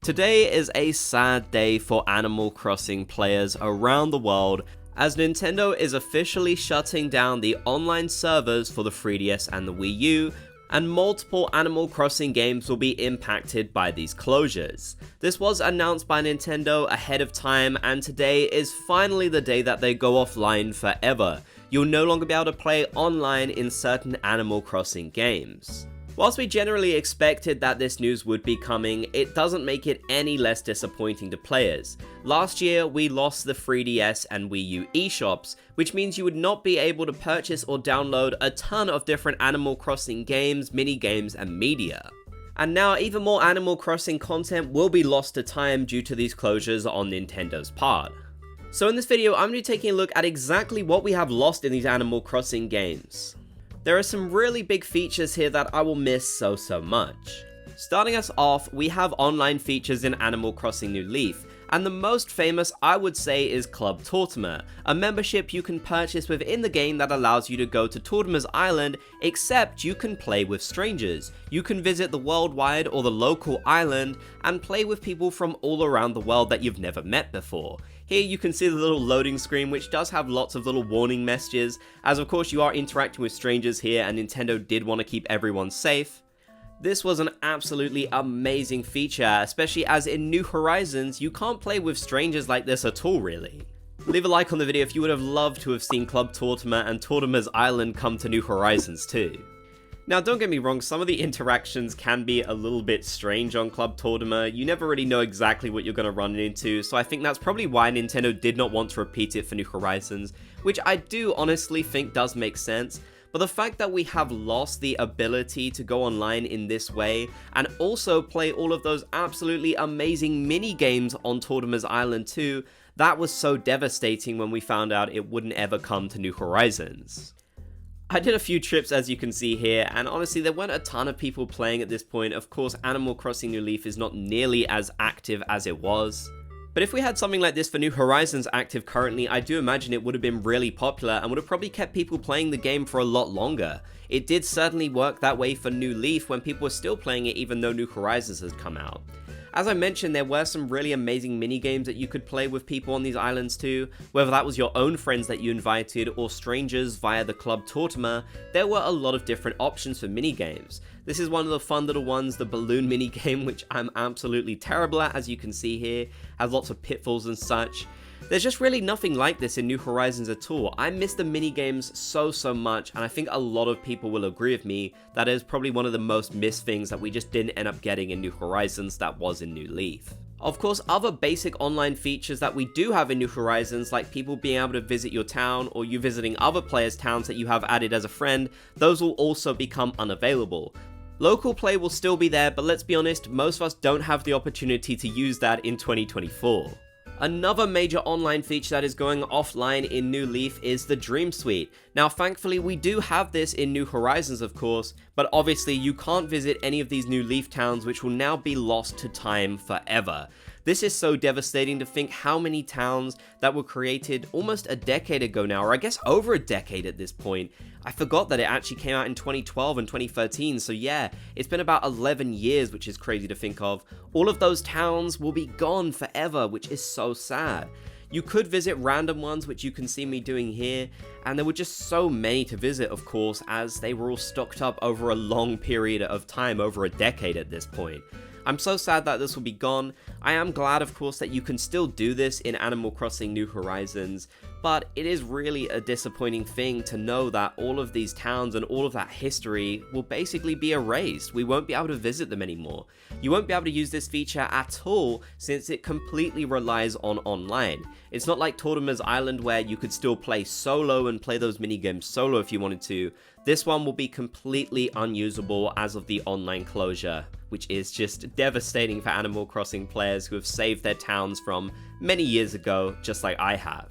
Today is a sad day for Animal Crossing players around the world, as Nintendo is officially shutting down the online servers for the 3DS and the Wii U, and multiple Animal Crossing games will be impacted by these closures. This was announced by Nintendo ahead of time, and today is finally the day that they go offline forever. You'll no longer be able to play online in certain Animal Crossing games. Whilst we generally expected that this news would be coming, it doesn't make it any less disappointing to players. Last year, we lost the 3DS and Wii U eShops, which means you would not be able to purchase or download a ton of different Animal Crossing games, mini-games, and media. And now even more Animal Crossing content will be lost to time due to these closures on Nintendo's part. So in this video, I'm going to be taking a look at exactly what we have lost in these Animal Crossing games. There are some really big features here that I will miss so much. Starting us off, we have online features in Animal Crossing New Leaf, and the most famous I would say is Club Tortimer, a membership you can purchase within the game that allows you to go to Tortimer's Island, except you can play with strangers. You can visit the worldwide or the local island and play with people from all around the world that you've never met before. Here you can see the little loading screen, which does have lots of little warning messages, as of course you are interacting with strangers here and Nintendo did want to keep everyone safe. This was an absolutely amazing feature, especially as in New Horizons, you can't play with strangers like this at all really. Leave a like on the video if you would have loved to have seen Club Tortimer and Tortimer's Island come to New Horizons too. Now don't get me wrong, some of the interactions can be a little bit strange on Club Tortimer. You never really know exactly what you're going to run into, so I think that's probably why Nintendo did not want to repeat it for New Horizons, which I do honestly think does make sense. But the fact that we have lost the ability to go online in this way, and also play all of those absolutely amazing mini-games on Tortimer's Island too, that was so devastating when we found out it wouldn't ever come to New Horizons. I did a few trips as you can see here, and honestly there weren't a ton of people playing at this point. Of course, Animal Crossing New Leaf is not nearly as active as it was. But if we had something like this for New Horizons active currently, I do imagine it would have been really popular and would have probably kept people playing the game for a lot longer. It did certainly work that way for New Leaf when people were still playing it even though New Horizons had come out. As I mentioned, there were some really amazing mini-games that you could play with people on these islands too, whether that was your own friends that you invited or strangers via the Club Tortimer. There were a lot of different options for mini-games. This is one of the fun little ones, the balloon mini-game, which I'm absolutely terrible at, as you can see here, has lots of pitfalls and such. There's just really nothing like this in New Horizons at all. I miss the mini-games so much, and I think a lot of people will agree with me that is probably one of the most missed things that we just didn't end up getting in New Horizons that was in New Leaf. Of course, other basic online features that we do have in New Horizons, like people being able to visit your town or you visiting other players' towns that you have added as a friend, those will also become unavailable. Local play will still be there, but let's be honest, most of us don't have the opportunity to use that in 2024. Another major online feature that is going offline in New Leaf is the Dream Suite. Now thankfully we do have this in New Horizons of course, but obviously you can't visit any of these New Leaf towns which will now be lost to time forever. This is so devastating to think how many towns that were created almost a decade ago now, or I guess over a decade at this point. I forgot that it actually came out in 2012 and 2013, so yeah, it's been about 11 years, which is crazy to think of. All of those towns will be gone forever, which is so sad. You could visit random ones, which you can see me doing here, and there were just so many to visit, of course, as they were all stocked up over a long period of time, over a decade at this point. I'm so sad that this will be gone. I am glad, of course, that you can still do this in Animal Crossing New Horizons, but it is really a disappointing thing to know that all of these towns and all of that history will basically be erased. We won't be able to visit them anymore. You won't be able to use this feature at all since it completely relies on online. It's not like Tortimer's Island where you could still play solo and play those minigames solo if you wanted to. This one will be completely unusable as of the online closure, which is just devastating for Animal Crossing players who have saved their towns from many years ago, just like I have.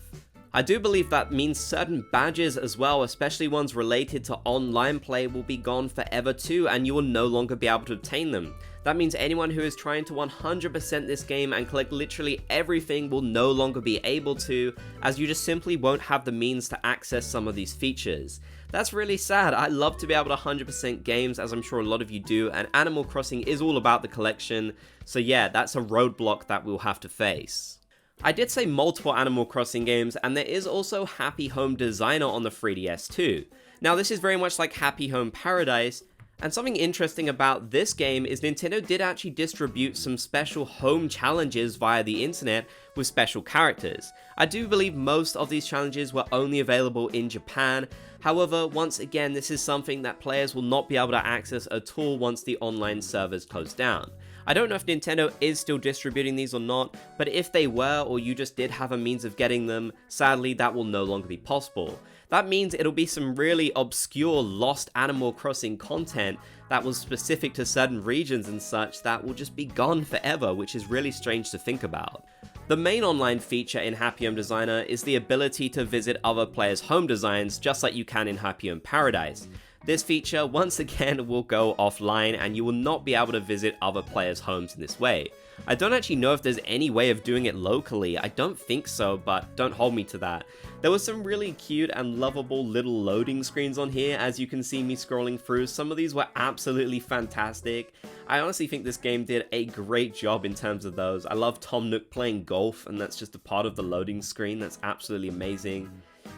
I do believe that means certain badges as well, especially ones related to online play, will be gone forever too, and you will no longer be able to obtain them. That means anyone who is trying to 100% this game and collect literally everything will no longer be able to, as you just simply won't have the means to access some of these features. That's really sad. I love to be able to 100% games, as I'm sure a lot of you do, and Animal Crossing is all about the collection, so yeah, that's a roadblock that we'll have to face. I did say multiple Animal Crossing games, and there is also Happy Home Designer on the 3DS too. Now this is very much like Happy Home Paradise, and something interesting about this game is Nintendo did actually distribute some special home challenges via the internet with special characters. I do believe most of these challenges were only available in Japan. However, once again, this is something that players will not be able to access at all once the online servers close down. I don't know if Nintendo is still distributing these or not, but if they were, or you just did have a means of getting them, sadly that will no longer be possible. That means it'll be some really obscure lost Animal Crossing content that was specific to certain regions and such that will just be gone forever, which is really strange to think about. The main online feature in Happy Home Designer is the ability to visit other players' home designs, just like you can in Happy Home Paradise. This feature, once again, will go offline and you will not be able to visit other players' homes in this way. I don't actually know if there's any way of doing it locally. I don't think so, but don't hold me to that. There were some really cute and lovable little loading screens on here, as you can see me scrolling through. Some of these were absolutely fantastic. I honestly think this game did a great job in terms of those. I love Tom Nook playing golf, and that's just a part of the loading screen. That's absolutely amazing.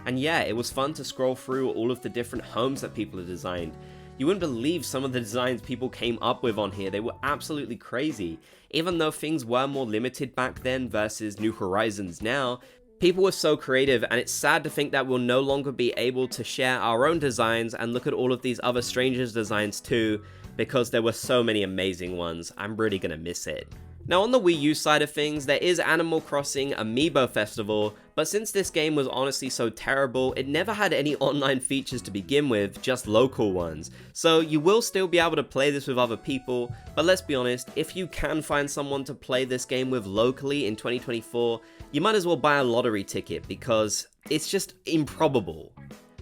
And yeah, it was fun to scroll through all of the different homes that people have designed. You wouldn't believe some of the designs people came up with on here. They were absolutely crazy. Even though things were more limited back then versus New Horizons now, people were so creative, and it's sad to think that we'll no longer be able to share our own designs and look at all of these other strangers' designs too, because there were so many amazing ones. I'm really gonna miss it. Now on the Wii U side of things, there is Animal Crossing Amiibo Festival, but since this game was honestly so terrible, it never had any online features to begin with, just local ones. So you will still be able to play this with other people, but let's be honest, if you can find someone to play this game with locally in 2024, you might as well buy a lottery ticket because it's just improbable.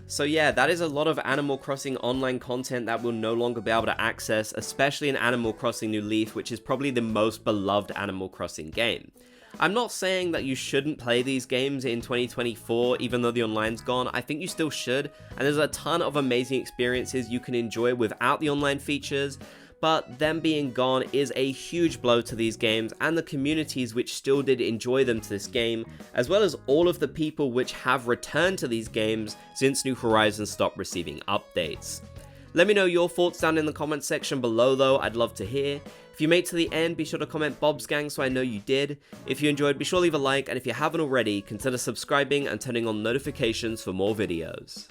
So yeah, that is a lot of Animal Crossing online content that we'll no longer be able to access, especially in Animal Crossing New Leaf, which is probably the most beloved Animal Crossing game. I'm not saying that you shouldn't play these games in 2024, even though the online's gone. I think you still should, and there's a ton of amazing experiences you can enjoy without the online features, but them being gone is a huge blow to these games and the communities which still did enjoy them to this game, as well as all of the people which have returned to these games since New Horizons stopped receiving updates. Let me know your thoughts down in the comments section below though, I'd love to hear. If you made it to the end, be sure to comment Bob's Gang so I know you did. If you enjoyed, be sure to leave a like, and if you haven't already, consider subscribing and turning on notifications for more videos.